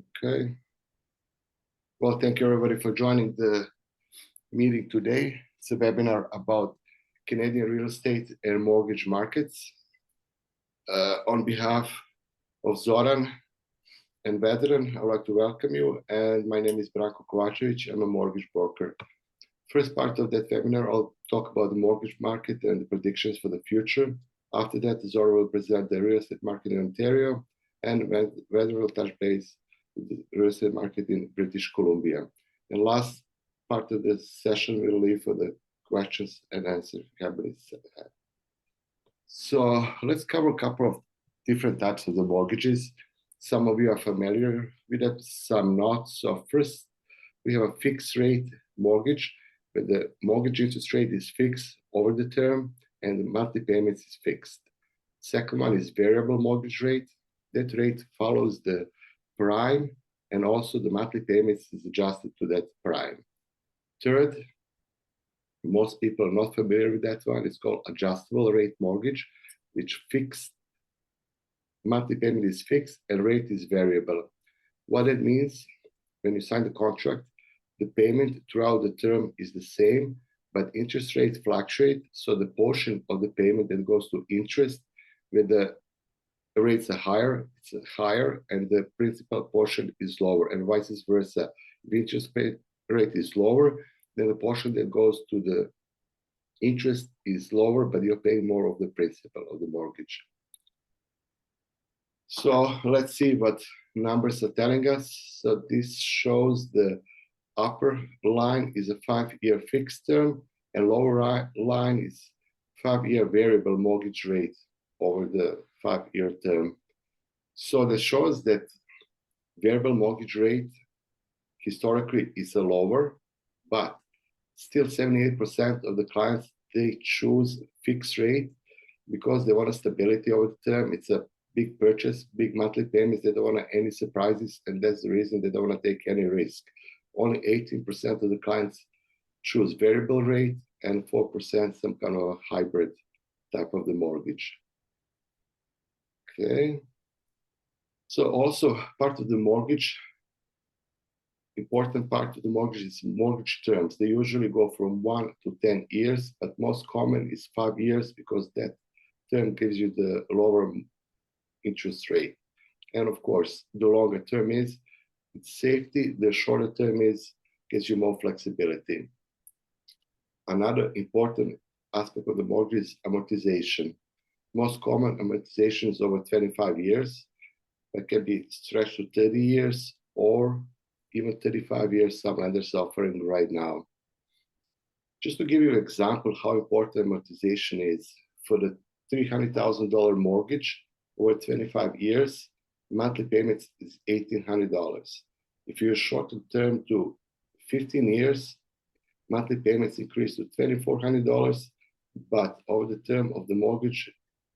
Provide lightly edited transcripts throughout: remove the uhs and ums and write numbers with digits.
Okay. Well, thank you everybody for joining the meeting today. It's a webinar about Canadian real estate and mortgage markets. On behalf of Zoran and Vedran, I'd like to welcome you. And my name is Branko Kovacevic. I'm a mortgage broker. First part of that webinar, I'll talk about the mortgage market and the predictions for the future. After that, Zoran will present the real estate market in Ontario, and Vedran will touch base with the real estate market in British Columbia. And last part of the session, we'll leave for the questions and answers. So let's cover a couple of different types of the mortgages. Some of you are familiar with it, some not. So first, we have a fixed rate mortgage, where the mortgage interest rate is fixed over the term and the monthly payments is fixed. Second one is variable mortgage rate. That rate follows the prime, and also the monthly payments is adjusted to that prime. Third, most people are not familiar with that one. It's called adjustable rate mortgage, which fixed monthly payment is fixed and rate is variable. What it means, when you sign the contract, the payment throughout the term is the same, but interest rates fluctuate. So the portion of the payment that goes to interest, with the rates are higher, it's higher, and the principal portion is lower, and vice versa. If interest rate is lower, then the portion that goes to the interest is lower, but you're paying more of the principal of the mortgage. So let's see what numbers are telling us. So this shows the upper line is a 5-year fixed term, and lower line is 5-year variable mortgage rate over the 5-year term. So that shows that variable mortgage rate historically is a lower, but still 78% of the clients, they choose fixed rate because they want a stability over the term. It's a big purchase, big monthly payments. They don't want any surprises, and that's the reason they don't want to take any risk. Only 18% of the clients choose variable rate, and 4% some kind of hybrid type of the mortgage. Okay. So also part of the mortgage, important part of the mortgage is mortgage terms. They usually go from 1 to 10 years, but most common is 5 years because that term gives you the lower interest rate. And of course, the longer term is, it's safety. The shorter term is, gives you more flexibility. Another important aspect of the mortgage is amortization. Most common amortization is over 25 years. That can be stretched to 30 years or even 35 years, some lenders are offering right now. Just to give you an example how important amortization is, for the $300,000 mortgage over 25 years, monthly payments is $1,800. If you're shorter term to 15 years, monthly payments increase to $2,400, but over the term of the mortgage,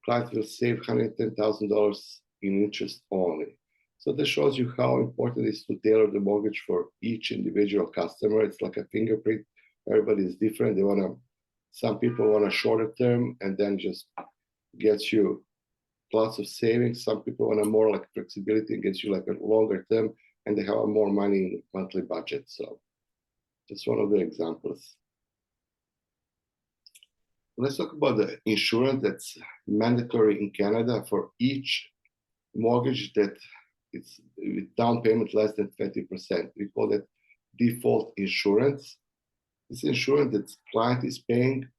clients will save $110,000 in interest only. So this shows you how important it is to tailor the mortgage for each individual customer. It's like a fingerprint. Everybody is different. Some people want a shorter term and then just gets you lots of savings. Some people want a more like flexibility and gets you like a longer term, and they have more money in monthly budget. So that's one of the examples. Let's talk about the insurance that's mandatory in Canada for each mortgage that it's with down payment less than 20%. We call that default insurance. It's insurance that client is paying,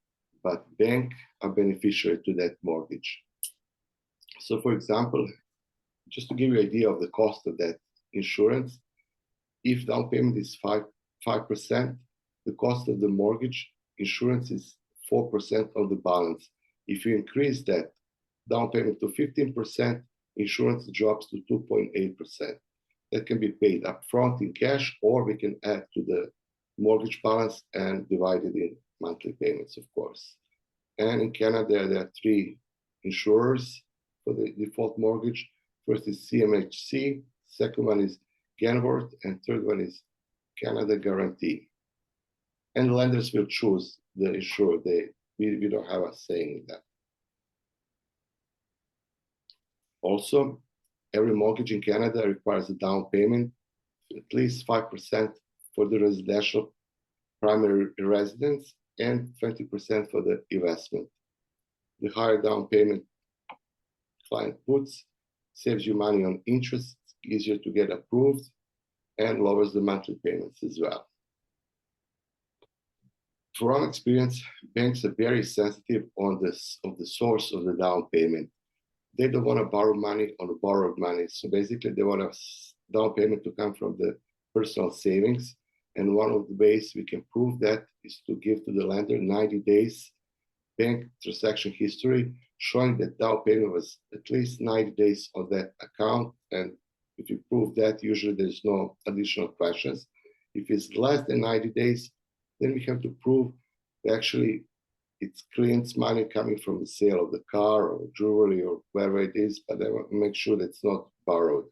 but bank are beneficiary to that mortgage. So for example, just to give you an idea of the cost of that insurance, if down payment is 5%, the cost of the mortgage insurance is 4% of the balance. If you increase that down payment to 15%, insurance drops to 2.8%. That can be paid upfront in cash, or we can add to the mortgage balance and divide it in monthly payments, of course. And in Canada, there are 3 insurers for the default mortgage. First is CMHC, second one is Genworth, and third one is Canada Guarantee. And lenders will choose the insurer. We don't have a say in that. Also, every mortgage in Canada requires a down payment at least 5% for the residential primary residence and 20% for the investment. The higher down payment client puts saves you money on interest, easier to get approved, and lowers the monthly payments as well. From experience, banks are very sensitive on this of the source of the down payment. They don't want to borrow money on the borrowed money. So basically, they want a down payment to come from the personal savings. And one of the ways we can prove that is to give to the lender 90 days bank transaction history, showing that down payment was at least 90 days on that account. And if you prove that, usually there's no additional questions. If it's less than 90 days, then we have to prove that actually it's client's money coming from the sale of the car or jewelry or wherever it is, but I want to make sure that it's not borrowed.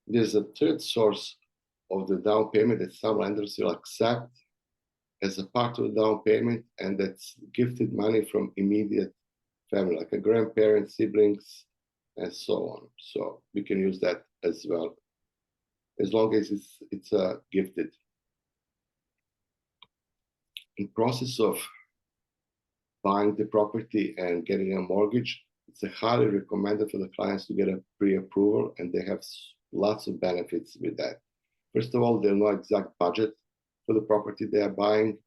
There's a third source of the down payment that some lenders will accept as a part of the down payment, and that's gifted money from immediate family, like a grandparent, siblings, and so on. So we can use that as well, as long as it's gifted. In process of buying the property and getting a mortgage, it's highly recommended for the clients to get a pre-approval, and they have lots of benefits with that. First of all, they'll know exact budget for the property they are buying.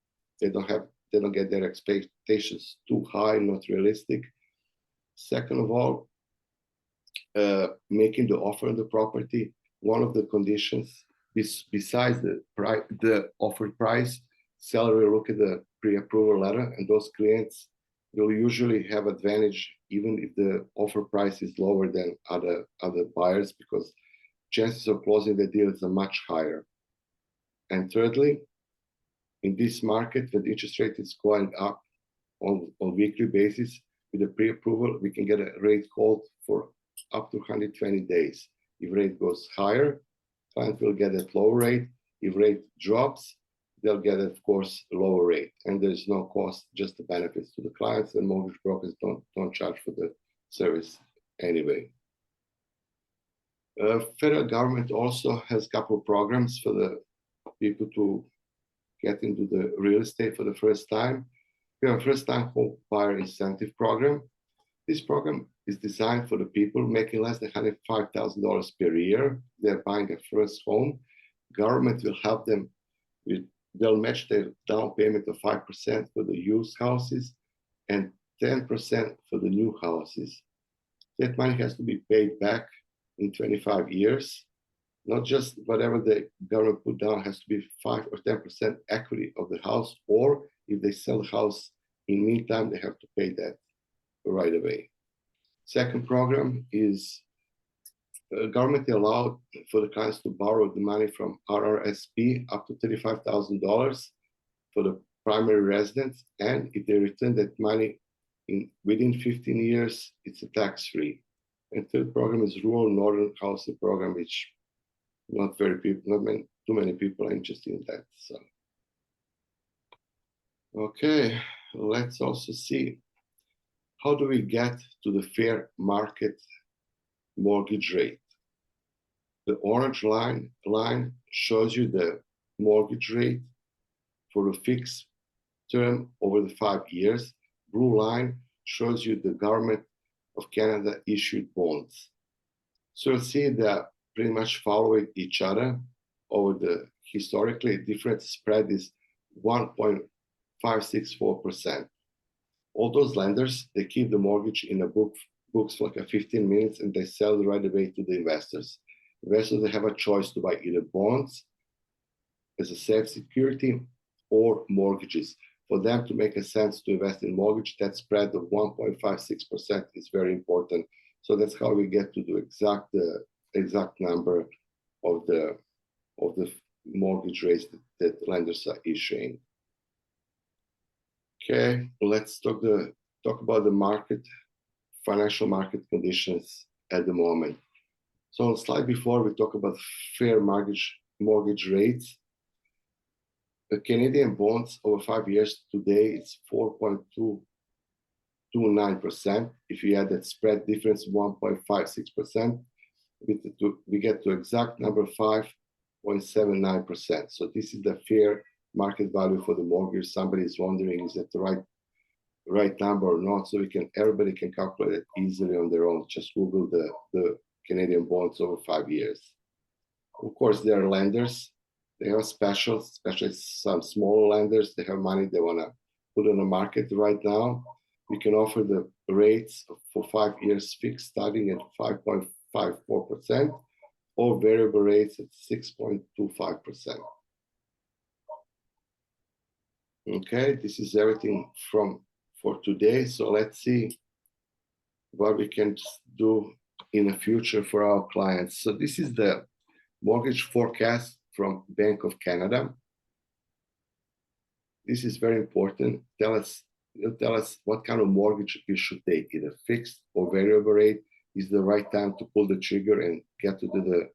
They don't get their expectations too high, not realistic. Second of all, making the offer on the property, one of the conditions besides the offered price, seller will look at the pre-approval letter, and those clients will usually have advantage even if the offer price is lower than other buyers, because chances of closing the deal is much higher. And thirdly, in this market, when the interest rate is going up on weekly basis, with a pre-approval, we can get a rate called for up to 120 days. If rate goes higher, client will get a lower rate. If rate drops, they'll get, of course, a lower rate. And there's no cost, just the benefits to the clients, and mortgage brokers don't charge for the service anyway. Federal government also has a couple of programs for the people to get into the real estate for the first time. We have a first-time home buyer incentive program. This program is designed for the people making less than $105,000 per year. They're buying a first home. Government will help them they'll match their down payment of 5% for the used houses and 10% for the new houses. That money has to be paid back in 25 years. Not just whatever the government put down, has to be 5 or 10% equity of the house, or if they sell the house in meantime, they have to pay that right away. Second program is government allowed for the clients to borrow the money from RRSP up to $35,000 for the primary residence, and if they return that money within 15 years, it's a tax-free. And third program is Rural Northern Housing Program, which too many people are interested in that. So, okay, let's also see how do we get to the fair market mortgage rate. The orange line shows you the mortgage rate for a fixed term over the 5 years. Blue line shows you the government of Canada issued bonds. So you'll see that pretty much following each other over the historically different spread is 1.564%. All those lenders, they keep the mortgage in a books for like 15 minutes, and they sell it right away to the investors. Investors, they have a choice to buy either bonds as a safe security or mortgages. For them to make a sense to invest in mortgage, that spread of 1.56% is very important. So that's how we get to the exact number of the mortgage rates that lenders are issuing. Okay, let's talk about the market, financial market conditions at the moment. So on the slide before, we talk about fair mortgage rates. The Canadian bonds over 5 years today, it's 4.229%. If you add that spread difference, 1.56%, we get to exact number 5 6.79%. So this is the fair market value for the mortgage. Somebody is wondering, is that the right number or not? So everybody can calculate it easily on their own. Just Google the Canadian bonds over 5 years. Of course, there are lenders. They have specials, especially some small lenders. They have money they want to put on the market right now. We can offer the rates for 5 years fixed starting at 5.54% or variable rates at 6.25%. Okay, this is everything for today. So let's see what we can do in the future for our clients. So this is the mortgage forecast from Bank of Canada. This is very important. It'll tell us what kind of mortgage you should take, either fixed or variable rate. Is the right time to pull the trigger and get to the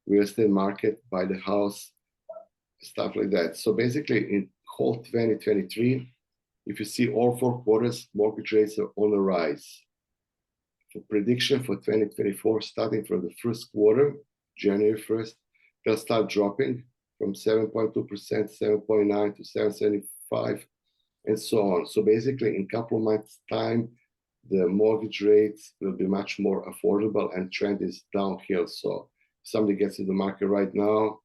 real estate market, buy the house, stuff like that. So basically in whole 2023, if you see all 4 quarters, mortgage rates are on the rise. For prediction for 2024, starting from the first quarter, January 1st, they'll start dropping from 7.2%, 7.9 to 7.75, and so on. So basically, in a couple of months' time, the mortgage rates will be much more affordable and trend is downhill. So if somebody gets in the market right now,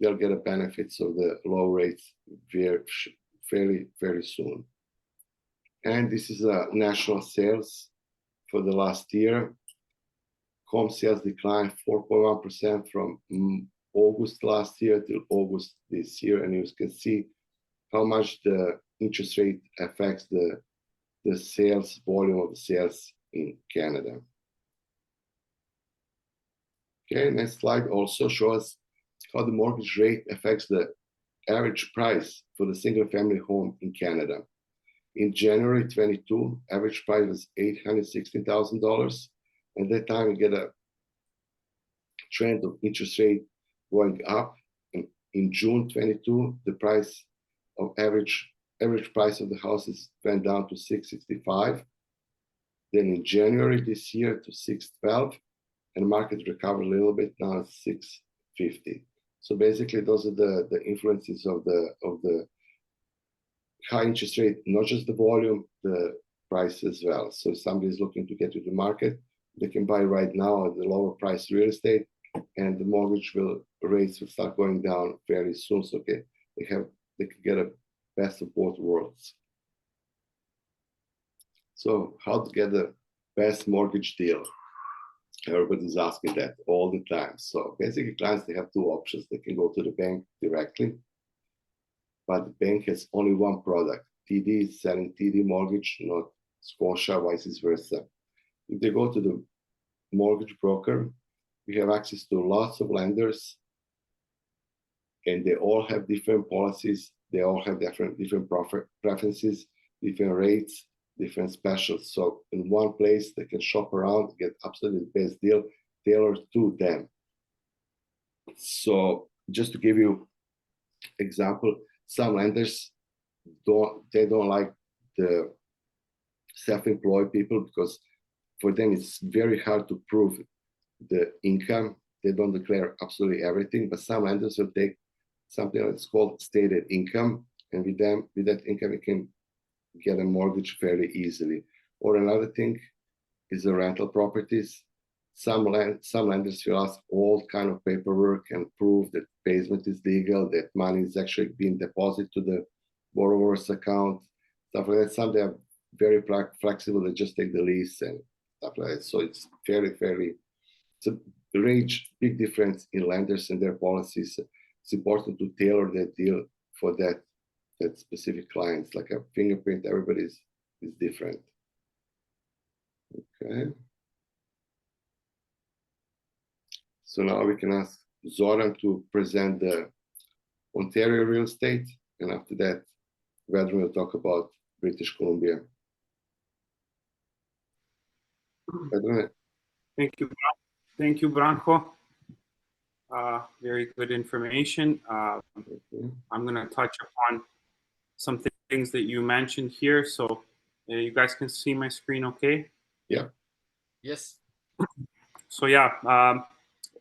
they'll get the benefits of the low rates very soon. And this is national sales for the last year. Home sales declined 4.1% from August last year till August this year. And you can see how much the interest rate affects the sales volume of the sales in Canada. Okay, next slide also shows how the mortgage rate affects the average price for the single family home in Canada. In January 22, average price was $816,000. At that time, we get a trend of interest rate going up. In June 22, the price of average price of the houses went down to $665. Then in January this year to $612, and the market recovered a little bit. Now it's $650. So basically, those are the influences of the high interest rate, not just the volume, the price as well. So if somebody is looking to get to the market, they can buy right now at the lower price real estate, and the mortgage rates will start going down very soon. So they can get a best of both worlds. So how to get the best mortgage deal? Everybody's asking that all the time. So basically, clients, they have 2 options. They can go to the bank directly, but the bank has only one product. TD is selling TD mortgage, not Scotia, vice versa. If they go to the mortgage broker, we have access to lots of lenders, and they all have different policies. They all have different preferences, different rates, different specials. So in one place, they can shop around, get absolutely the best deal tailored to them. So just to give you example, some lenders don't like the self-employed people because for them it's very hard to prove the income. They don't declare absolutely everything, but some lenders will take something that's called stated income, and with that income you can get a mortgage fairly easily. Or another thing is the rental properties. Some lenders will ask all kind of paperwork and prove that basement is legal, that money is actually being deposited to the borrower's account, stuff like that. Some they are very flexible. They just take the lease and stuff like that. So it's it's a big difference in lenders and their policies. It's important to tailor that deal for that specific clients. Like a fingerprint, everybody is different. Okay. So now we can ask Zoran to present the Ontario real estate, and after that, Vedran will talk about British Columbia. Vedran. Thank you, Branko. Very good information. I'm going to touch upon some things that you mentioned here. So you guys can see my screen okay? Yeah. Yes. So yeah,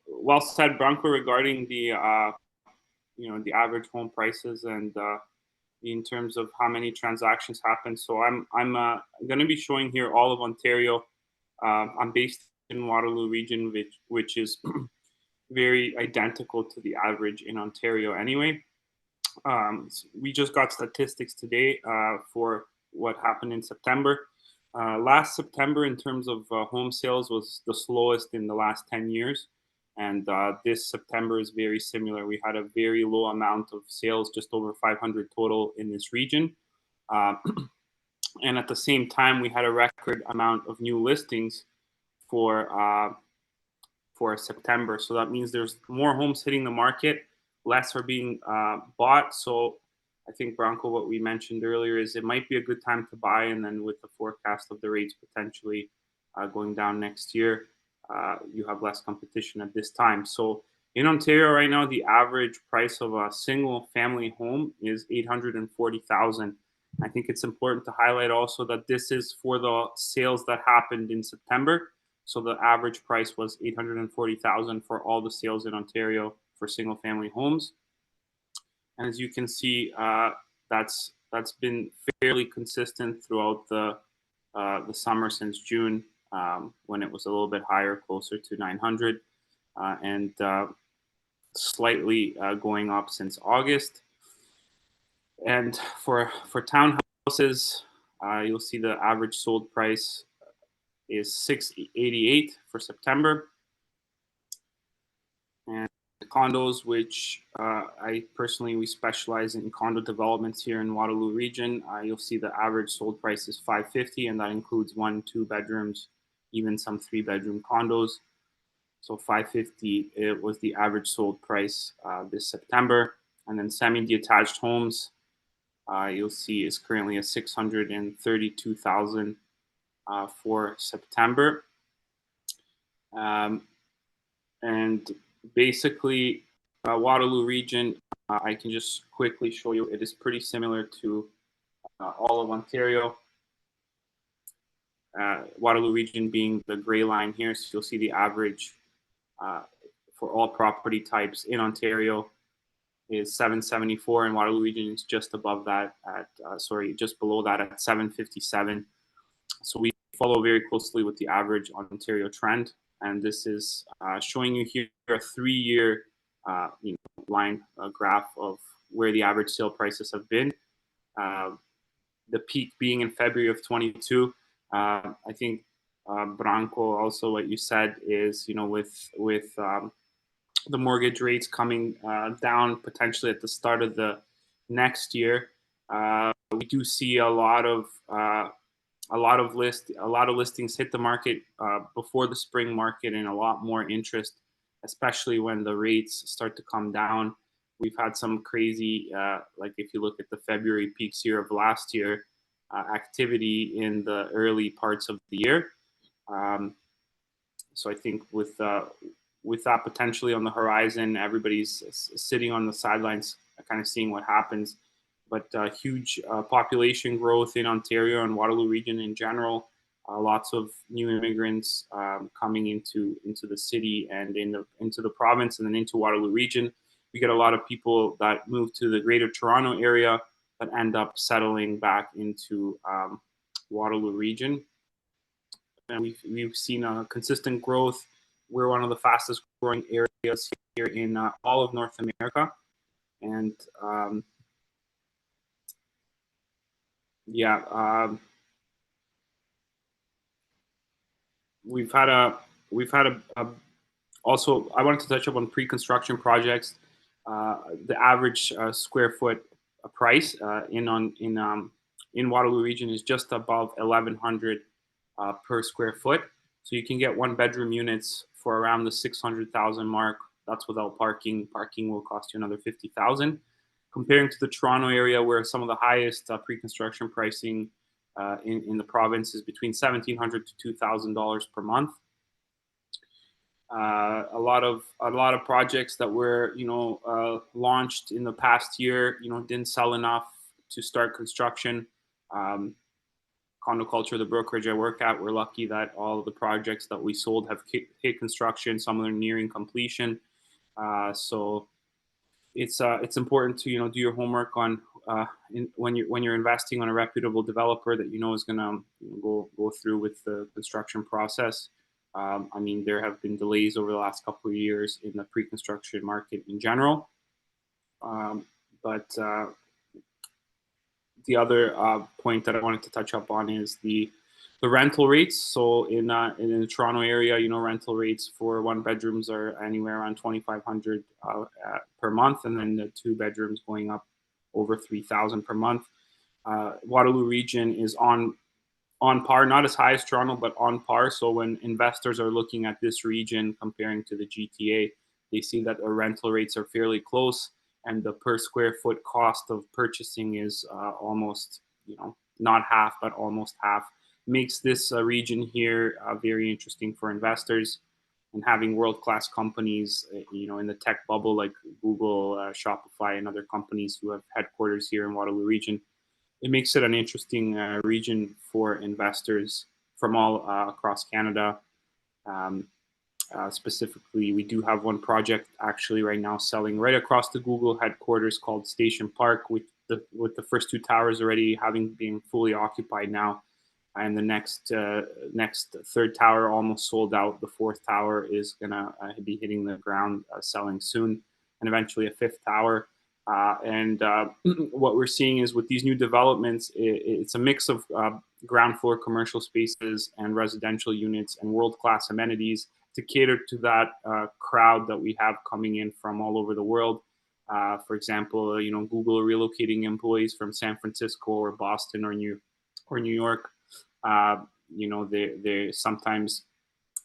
well said, Branko, regarding the the average home prices and in terms of how many transactions happen. So I'm going to be showing here all of Ontario. I'm based in Waterloo region, which is very identical to the average in Ontario anyway. We just got statistics today for what happened in September. Last September, in terms of home sales, was the slowest in the last 10 years. And this September is very similar. We had a very low amount of sales, just over 500 total in this region. And at the same time, we had a record amount of new listings for September. So that means there's more homes hitting the market, less are being bought. So I think, Branko, what we mentioned earlier is it might be a good time to buy. And then with the forecast of the rates potentially going down next year, you have less competition at this time. So in Ontario right now, the average price of a single family home is $840,000. I think it's important to highlight also that this is for the sales that happened in September. So the average price was $840,000 for all the sales in Ontario for single family homes. And as you can see, that's been fairly consistent throughout the summer since June, when it was a little bit higher, closer to 900, and slightly going up since August. And for townhouses, you'll see the average sold price is $688 for September. And condos, which I personally, we specialize in condo developments here in Waterloo region. You'll see the average sold price is $550, and that includes 1-2 bedrooms, even some 3-bedroom condos. So $550 it was the average sold price this September. And then semi-detached homes, you'll see is currently at $632,000 for September. And basically, Waterloo region, I can just quickly show you, it is pretty similar to all of Ontario. Waterloo region being the gray line here, so you'll see the average for all property types in Ontario is $774, and Waterloo region is just above that at just below that at $757. So we follow very closely with the average Ontario trend, and this is showing you here a 3-year line graph of where the average sale prices have been. The peak being in February of 22. I think Branko, also what you said is, with the mortgage rates coming down potentially at the start of the next year, we do see a lot of listings hit the market before the spring market, and a lot more interest, especially when the rates start to come down. We've had some crazy, like if you look at the February peaks here of last year, activity in the early parts of the year. So I think with that potentially on the horizon, everybody's sitting on the sidelines, kind of seeing what happens. But huge population growth in Ontario and Waterloo region in general. Lots of new immigrants coming into the city and into the province, and then into Waterloo region. We get a lot of people that move to the Greater Toronto area that end up settling back into Waterloo region. And we've seen a consistent growth. We're one of the fastest growing areas here in all of North America, and we've had a also, I wanted to touch up on pre-construction projects. The average square foot price in Waterloo region is just above 1,100 per square foot. So you can get 1-bedroom units for around the 600,000 mark. That's without parking. Parking will cost you another 50,000. Comparing to the Toronto area, where some of the highest pre-construction pricing in the province is between $1,700 to $2,000 per month. A lot of projects that were launched in the past year didn't sell enough to start construction. Condo Culture, the brokerage I work at, we're lucky that all of the projects that we sold have hit construction. Some of them nearing completion. So it's important to do your homework on when you're investing on a reputable developer that is going to go through with the construction process. I mean, there have been delays over the last couple of years in the pre-construction market in general, but the other point that I wanted to touch up on is the rental rates. So in the Toronto area, rental rates for one bedrooms are anywhere around 2,500 per month, and then the two bedrooms going up over 3,000 per month. Waterloo region is on par, not as high as Toronto, but on par. So when investors are looking at this region comparing to the GTA, they see that the rental rates are fairly close, and the per square foot cost of purchasing is almost, not half, but almost half. Makes this region here very interesting for investors. And having world-class companies, in the tech bubble like Google, Shopify, and other companies who have headquarters here in Waterloo region, it makes it an interesting region for investors from all across Canada. Specifically, we do have one project actually right now selling right across the Google headquarters called Station Park, with the first two towers already having been fully occupied now, and the next third tower almost sold out. The fourth tower is gonna be hitting the ground, selling soon, and eventually a fifth tower. What we're seeing is with these new developments, it's a mix of ground floor commercial spaces and residential units and world-class amenities to cater to that crowd that we have coming in from all over the world. For example, Google are relocating employees from San Francisco or Boston or New York. They're sometimes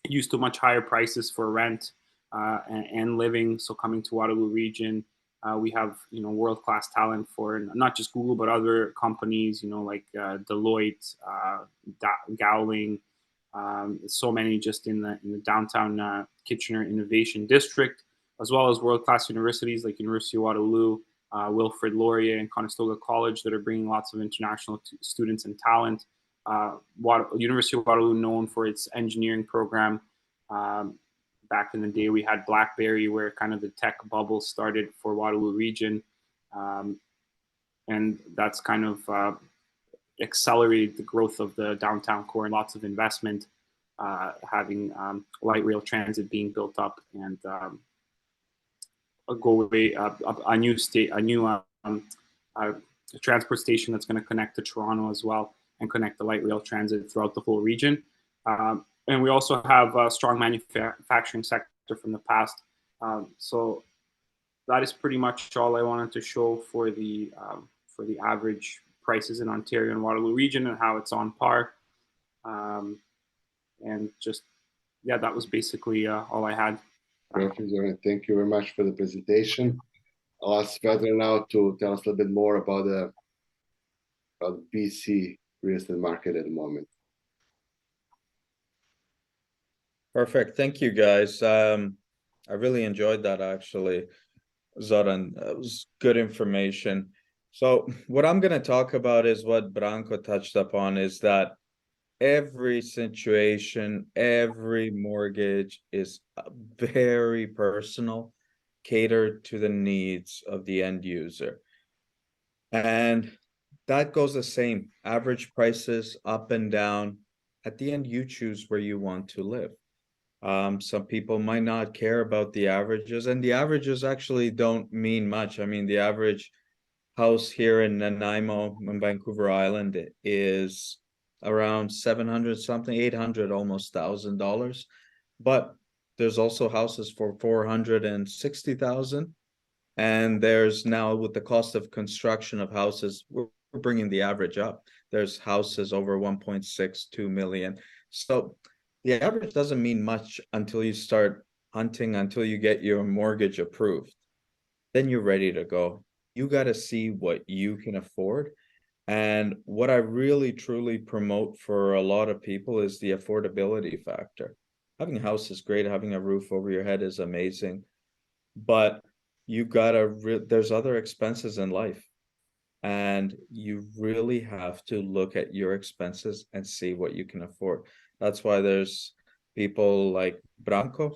used to much higher prices for rent and living. So coming to Waterloo region, we have world-class talent for not just Google but other companies, like Deloitte, Gowling, so many just in the downtown Kitchener Innovation District, as well as world-class universities like University of Waterloo, Wilfrid Laurier, and Conestoga College that are bringing lots of international students and talent. University of Waterloo, known for its engineering program. Back in the day, we had BlackBerry, where kind of the tech bubble started for Waterloo region, and that's kind of accelerated the growth of the downtown core and lots of investment, having light rail transit being built up, and a new transport station that's going to connect to Toronto as well and connect the light rail transit throughout the whole region. And we also have a strong manufacturing sector from the past. So that is pretty much all I wanted to show for the average prices in Ontario and Waterloo region and how it's on par. And just, yeah, that was basically all I had. Perfect, Zoran. Thank you very much for the presentation. I'll ask Vedran now to tell us a little bit more about the BC real estate market at the moment. Perfect. Thank you, guys. I really enjoyed that, actually, Zoran. That was good information. So what I'm going to talk about is what Branko touched upon, is that every situation, every mortgage is very personal, catered to the needs of the end user. And that goes the same. Average prices up and down. At the end, you choose where you want to live. Some people might not care about the averages, and the averages actually don't mean much. I mean, the average house here in Nanaimo, in Vancouver Island, is around 700 something, 800, almost $1,000. But there's also houses for 460,000. And there's now, with the cost of construction of houses, we're bringing the average up. There's houses over 1.62 million. So the average doesn't mean much until you start hunting, until you get your mortgage approved. Then you're ready to go. You got to see what you can afford. And what I really, truly promote for a lot of people is the affordability factor. Having a house is great. Having a roof over your head is amazing. But you gotta, there's other expenses in life. And you really have to look at your expenses and see what you can afford. That's why there's people like Branko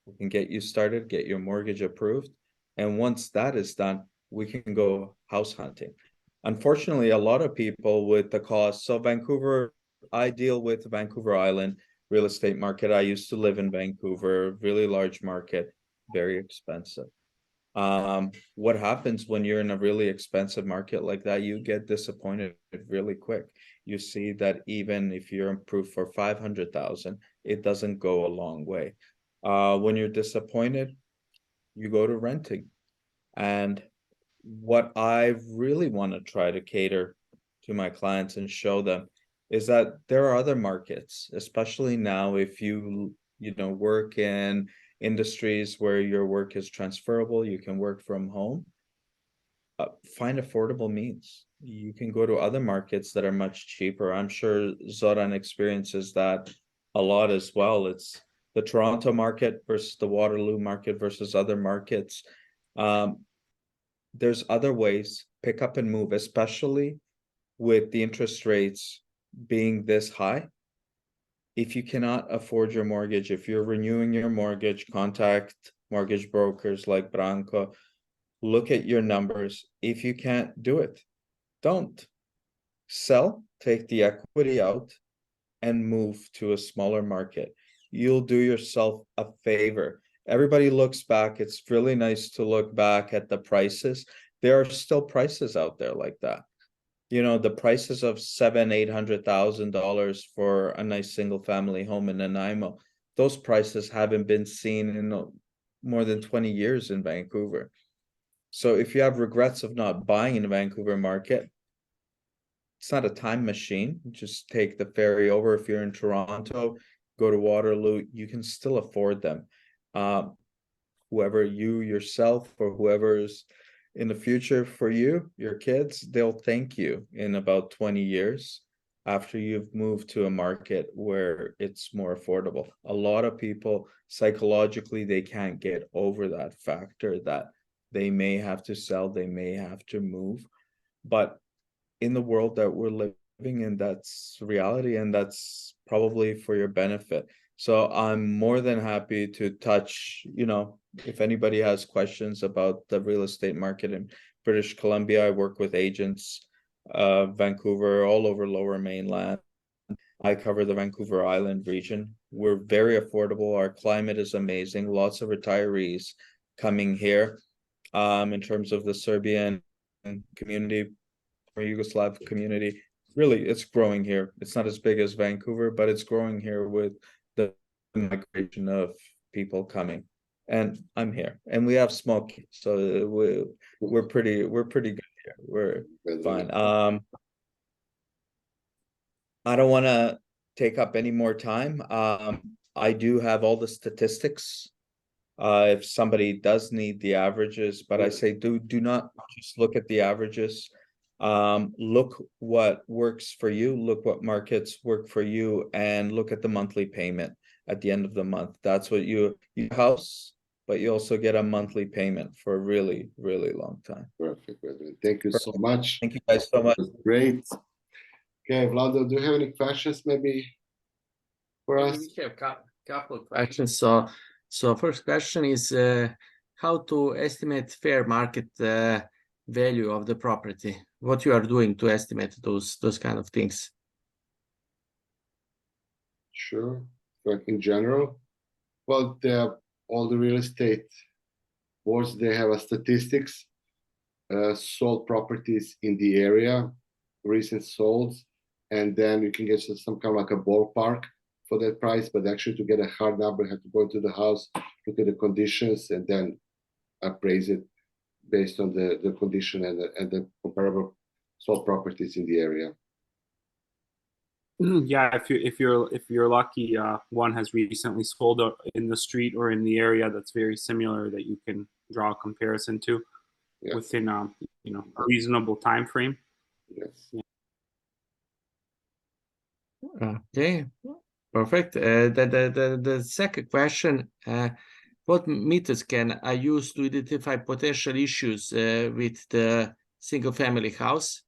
who can get you started, get your mortgage approved. And once that is done, we can go house hunting. Unfortunately, a lot of people with the cost. So Vancouver, I deal with Vancouver Island real estate market. I used to live in Vancouver, really large market, very expensive. What happens when you're in a really expensive market like that? You get disappointed really quick. You see that even if you're approved for 500,000, it doesn't go a long way. When you're disappointed, you go to renting. And what I really want to try to cater to my clients and show them is that there are other markets, especially now if you work in industries where your work is transferable, you can work from home. Find affordable means. You can go to other markets that are much cheaper. I'm sure Zoran experiences that a lot as well. It's the Toronto market versus the Waterloo market versus other markets. There's other ways, pick up and move, especially with the interest rates being this high. If you cannot afford your mortgage, if you're renewing your mortgage, contact mortgage brokers like Branko. Look at your numbers. If you can't do it, don't. Sell, take the equity out, and move to a smaller market. You'll do yourself a favor. Everybody looks back. It's really nice to look back at the prices. There are still prices out there like that. The prices of $700,000-800,000 for a nice single family home in Nanaimo. Those prices haven't been seen in more than 20 years in Vancouver. So if you have regrets of not buying in the Vancouver market, it's not a time machine. Just take the ferry over. If you're in Toronto, go to Waterloo, you can still afford them. Whoever you yourself or whoever's in the future for you, your kids, they'll thank you in about 20 years after you've moved to a market where it's more affordable. A lot of people psychologically, they can't get over that factor that they may have to sell, they may have to move. But in the world that we're living in, that's reality, and that's probably for your benefit. So I'm more than happy to touch, if anybody has questions about the real estate market in British Columbia. I work with agents, Vancouver, all over Lower Mainland. I cover the Vancouver Island region. We're very affordable. Our climate is amazing. Lots of retirees coming here. In terms of the Serbian community or Yugoslav community, really, it's growing here. It's not as big as Vancouver, but it's growing here with the migration of people coming. And I'm here, and we have small kids, so we're pretty good here. We're fine. I don't want to take up any more time. I do have all the statistics. If somebody does need the averages, but I say do not just look at the averages. Look what works for you, look what markets work for you, and look at the monthly payment at the end of the month. That's what you house, but you also get a monthly payment for a really, really long time. Perfect. Thank you so much. Thank you guys so much. Great. Okay, Vlado, do you have any questions maybe for us? We have a couple of questions. So first question is how to estimate fair market value of the property. What you are doing to estimate those kind of things? Sure. Like in general, well, all the real estate boards, they have a statistics, sold properties in the area, recent solds, and then you can get some kind of like a ballpark for that price. But actually, to get a hard number, you have to go into the house, look at the conditions, and then appraise it based on the condition and the comparable sold properties in the area. Yeah, if you're lucky, one has recently sold in the street or in the area that's very similar that you can draw a comparison to within a reasonable time frame. Yes. Yeah. Okay, perfect. The second question: what methods can I use to identify potential issues with the single-family house?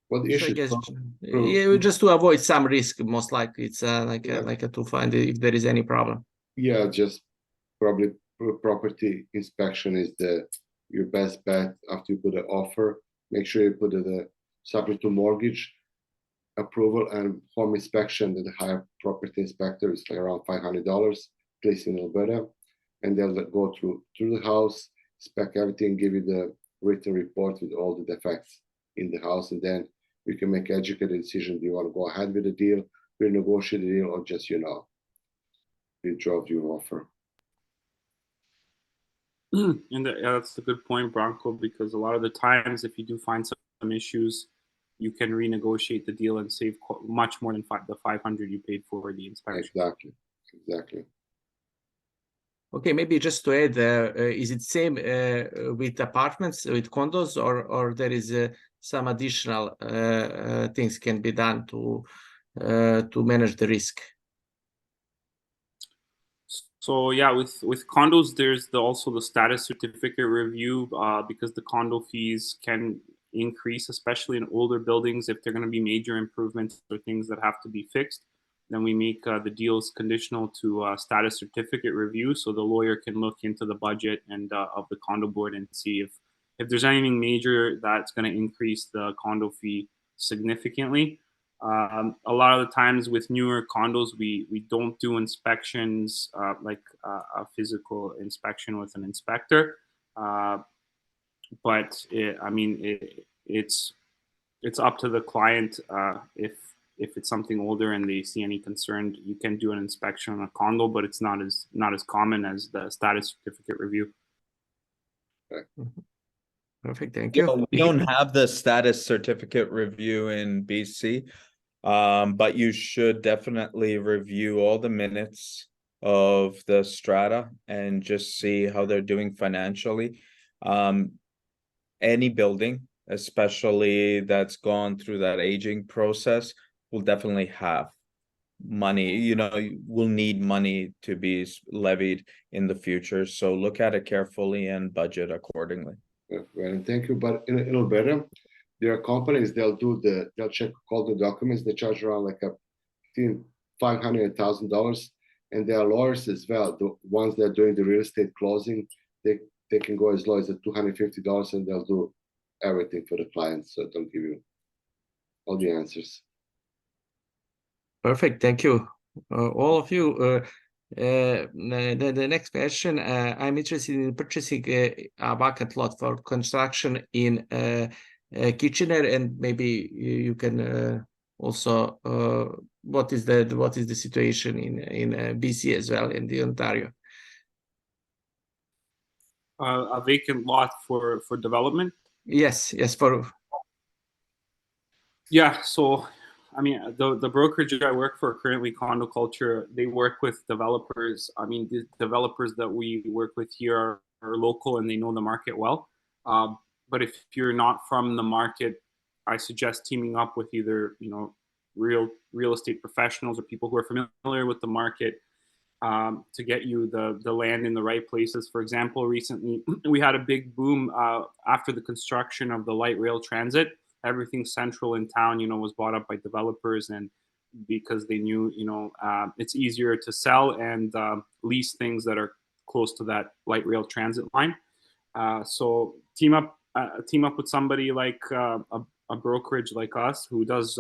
What So I issues? guess just to avoid some risk. Most likely, it's to find if there is any problem. Yeah, just probably property inspection is your best bet after you put an offer. Make sure you put the subject to mortgage approval and home inspection. That the higher property inspector is like around $500, at least in Alberta, and they'll go through the house, inspect everything, give you the written report with all the defects in the house, and then you can make educated decision. Do you want to go ahead with the deal, renegotiate the deal, or just withdraw your offer? And that's a good point, Bronco, because a lot of the times, if you do find some issues, you can renegotiate the deal and save much more than the $500 you paid for the inspection. Exactly. Okay, maybe just to add, is it same with apartments, with condos, or there is some additional things can be done to manage the risk? So yeah, with condos, there's also the status certificate review, because the condo fees can increase, especially in older buildings. If they're going to be major improvements or things that have to be fixed, then we make the deals conditional to status certificate review, so the lawyer can look into the budget and of the condo board and see if there's anything major that's going to increase the condo fee significantly. A lot of the times with newer condos, we don't do inspections like a physical inspection with an inspector, but it's up to the client. If it's something older and they see any concern, you can do an inspection on a condo, but it's not as common as the status certificate review. Perfect, thank you. We don't have the status certificate review in BC. But you should definitely review all the minutes of the strata and just see how they're doing financially. Any building, especially that's gone through that aging process, will definitely have money. Will need money to be levied in the future. So look at it carefully and budget accordingly. Well, thank you. But in Alberta, there are companies, they'll check all the documents. They charge around like between $500 and $1,000, and there are lawyers as well. The ones that are doing the real estate closing, they can go as low as $250, and they'll do everything for the client. So they'll give you all the answers. Perfect, thank you, all of you. The next question, I'm interested in purchasing a vacant lot for construction in Kitchener, and maybe you can also what is the situation in BC as well, in the Ontario? A vacant lot for development? Yes, Yeah, so the brokerage I work for currently, Condo Culture, they work with developers. The developers that we work with here are local and they know the market well. But if you're not from the market, I suggest teaming up with either real estate professionals or people who are familiar with the market to get you the land in the right places. For example, recently we had a big boom after the construction of the light rail transit. Everything central in town, was bought up by developers, and because they knew, it's easier to sell and lease things that are close to that light rail transit line. So team up with somebody like a brokerage like us who does,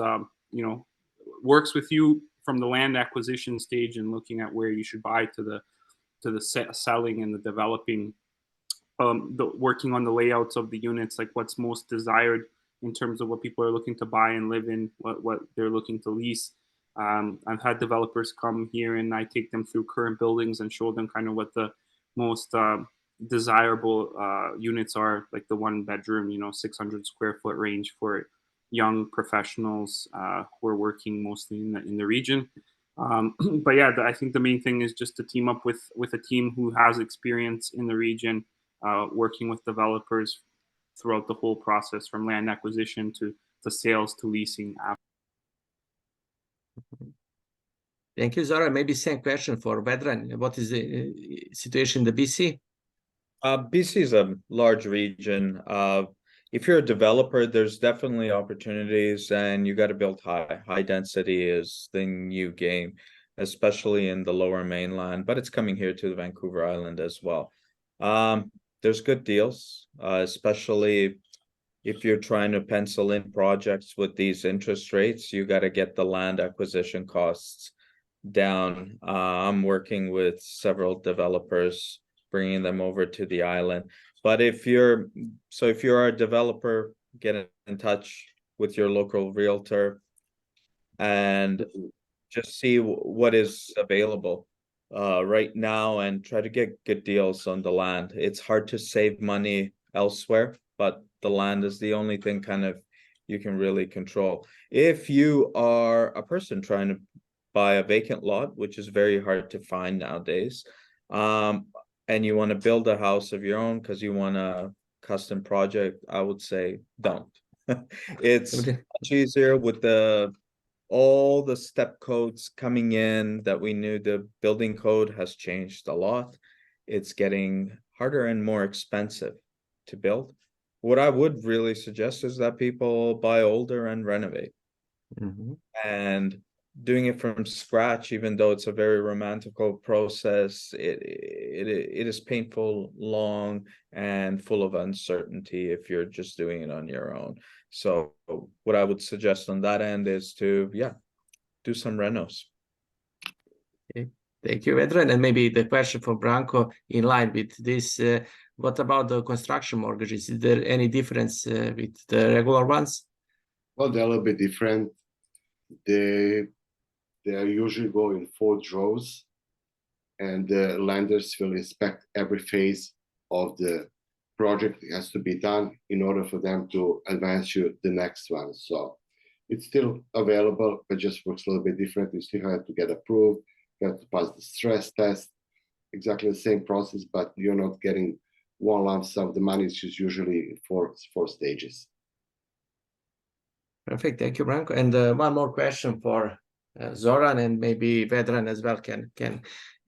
works with you from the land acquisition stage and looking at where you should buy to the selling and the developing, working on the layouts of the units, like what's most desired in terms of what people are looking to buy and live in, what they're looking to lease. I've had developers come here and I take them through current buildings and show them kind of what the most desirable units are, like the 1 bedroom, 600 square foot range for young professionals who are working mostly in the region. But yeah, I think the main thing is just to team up with a team who has experience in the region, working with developers throughout the whole process, from land acquisition to sales to leasing. Thank you, Zoran. Maybe same question for Vedran. What is the situation in the BC? BC is a large region. If you're a developer, there's definitely opportunities, and you got to build high. High density is the new game. especially in the lower mainland, but it's coming here to the Vancouver Island as well. There's good deals, especially if you're trying to pencil in projects with these interest rates, you got to get the land acquisition costs down. I'm working with several developers, bringing them over to the island. But if you're a developer, get in touch with your local realtor and just see what is available right now and try to get good deals on the land. It's hard to save money elsewhere, but the land is the only thing kind of you can really control. If you are a person trying to buy a vacant lot, which is very hard to find nowadays, and you want to build a house of your own because you want a custom project, I would say don't. It's Okay. much easier with all the step codes coming in that we knew. The building code has changed a lot. It's getting harder and more expensive to build. What I would really suggest is that people buy older and renovate. Mhm. And doing it from scratch, even though it's a very romantical process, it is painful, long, and full of uncertainty if you're just doing it on your own. So what I would suggest on that end is to, do some renos. Thank you, Vedran. And maybe the question for Branko in line with this, what about the construction mortgages? Is there any difference with the regular ones? Well, they're a little bit different. They usually go in 4 draws, and the lenders will inspect every phase of the project that has to be done in order for them to advance you the next one. So it's still available, but just works a little bit different. You still have to get approved, you have to pass the stress test, exactly the same process, but you're not getting one lump sum of the money. It's just usually four stages. Perfect. Thank you, Branko. And one more question for Zoran, and maybe Vedran as well can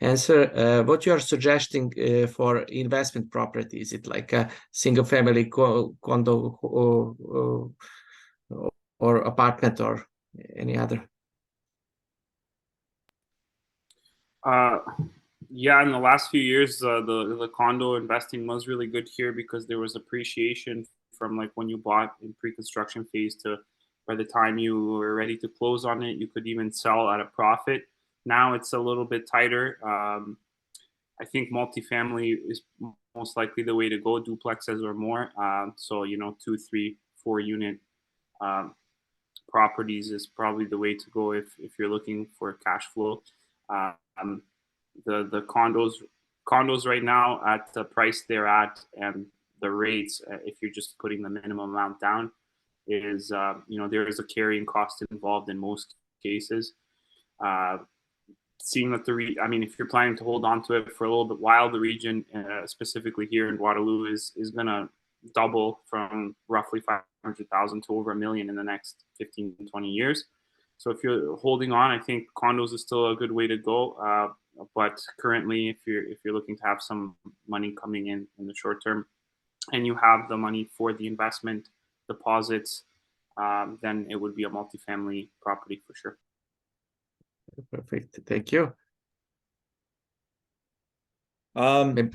answer. What you are suggesting for investment property? Is it like a single family condo or apartment or any other? Yeah, in the last few years, the condo investing was really good here because there was appreciation from like when you bought in pre-construction phase to by the time you were ready to close on it, you could even sell at a profit. Now it's a little bit tighter. I think multifamily is most likely the way to go, duplexes or more. So, 2, 3, 4 unit properties is probably the way to go if you're looking for cash flow. The condos right now at the price they're at and the rates, if you're just putting the minimum amount down, is there is a carrying cost involved in most cases. Seeing that if you're planning to hold on to it for a little bit while, the region, specifically here in Waterloo, is going to double from roughly 500,000 to over $1 million in the next 15 to 20 years. So if you're holding on, I think condos is still a good way to go. But currently, if you're looking to have some money coming in the short term, and you have the money for the investment deposits, then it would be a multifamily property for sure. Perfect. Thank you. Over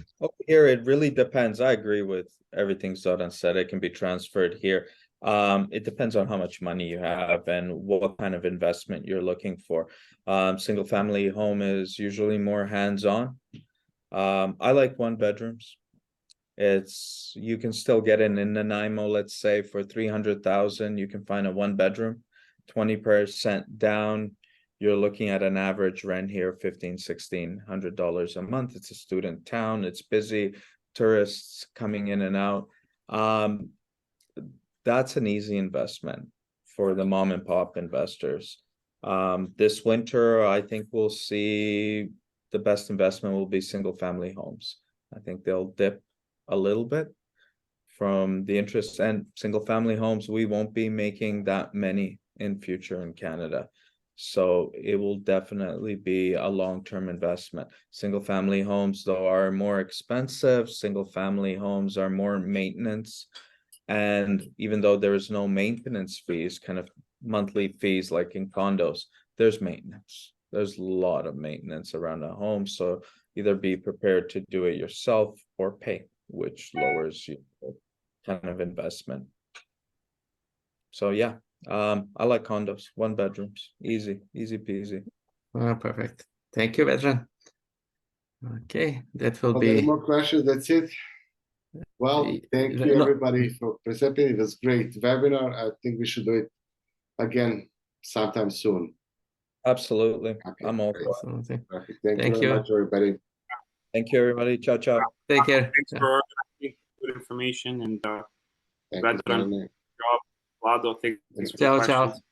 here, it really depends. I agree with everything Zoran said. It can be transferred here. It depends on how much money you have and what kind of investment you're looking for. Single family home is usually more hands-on. I like 1 bedrooms. You can still get in Nanaimo, let's say for 300,000, you can find a 1 bedroom, 20% down. You're looking at an average rent here, $1,500-$1,600 a month. It's a student town. It's busy, tourists coming in and out. That's an easy investment for the mom and pop investors. This winter, I think we'll see the best investment will be single family homes. I think they'll dip a little bit from the interest, and single family homes, we won't be making that many in future in Canada. So it will definitely be a long-term investment. Single family homes, though, are more expensive. Single family homes are more maintenance. And even though there is no maintenance fees, kind of monthly fees like in condos, there's maintenance. there's a lot of maintenance around a home, so either be prepared to do it yourself or pay, which lowers your kind of investment. So yeah, I like condos, 1 bedrooms, easy peasy. Perfect. Thank you, Vedran. Okay, that will Are there any be. more questions? That's it. Well, thank you No- everybody for presenting. It was great webinar. I think we should do it again sometime soon. Absolutely, Okay, I'm all great. for it. Absolutely. Perfect. Thank you Thank very you. much, everybody. Thank you, everybody. Ciao, ciao. Take care. Thanks for organizing good information, and Thank you, Vedran, Jeremy. Vlado, thanks for the Ciao, ciao. questions.